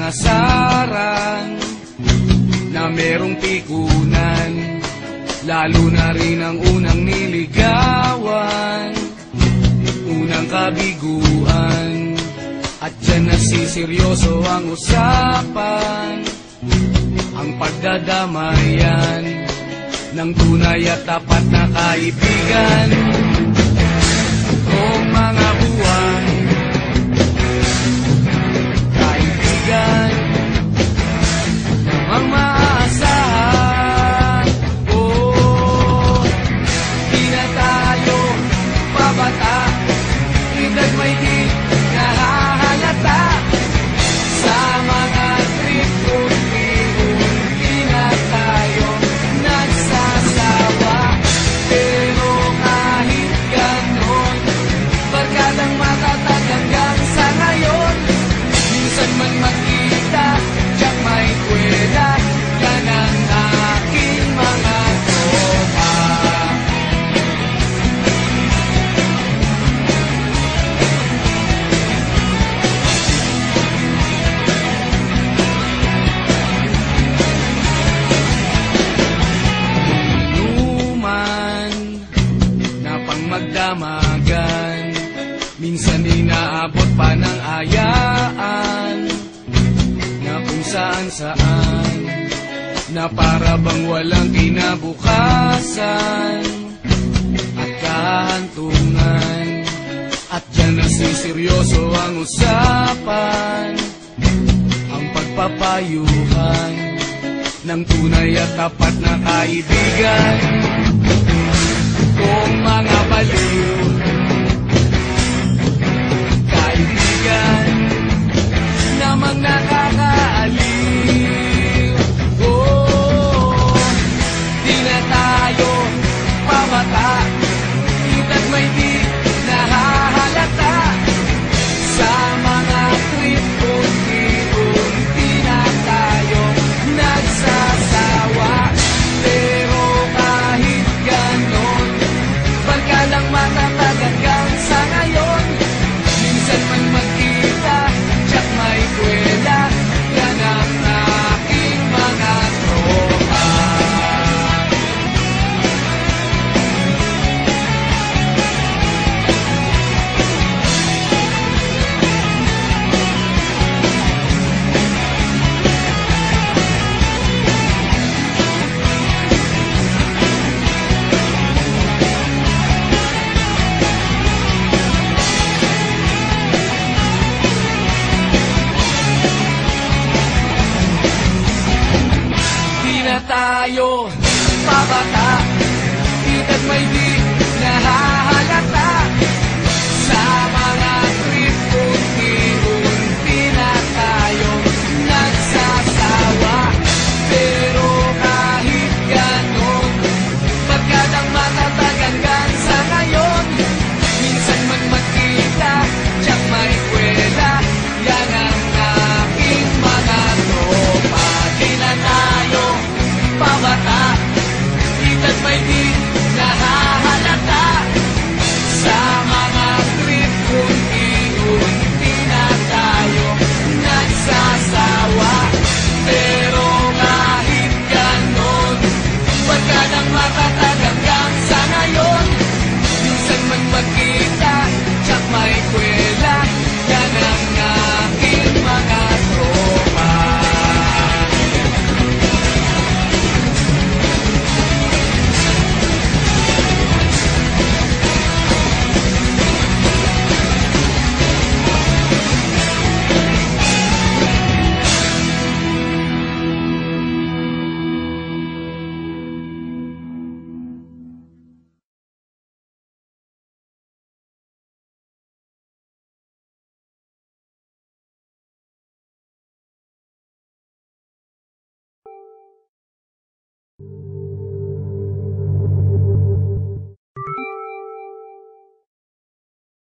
asaran na merong pikunan, lalo na rin ang unang niligawan, unang kabiguan. At dyan nasiseryoso ang usapan, ang pagdadamayan ng tunay at tapat na kaibigan. Kung mga buwan, kaibigan, namang maaasahan. Oh, di na tayo babata, edad may di nahahalata. Sa mga trip-unti-unti na tayo nagsasawa. Pero kahit ganon, barkadang matatag hanggang sa ngayon. Minsan man magkita, tiyak may kwela, yan ang aking mga tropa. Inuman na pang magdamagan, minsan inaabot pa ng ayaan, na kung saan-saan, na para bang walang kinabukasan at kahantungan. At dyan nasiseryoso ang usapan, ang pagpapayuhan ng tunay at tapat na kaibigan. Kung mga baliw, kaibigan, namang nakakaaliw. Oh, di na tayo pabata, edad may di nahahalata. Sa mga trip, unti-unti na tayo nagsasawa. Pero kahit ganon, barkadang matatag hanggang sa ngayon. Minsan man magkita, tiyak may kwela, yan ang aking mga tropa. Di na tayo pabata, edad may di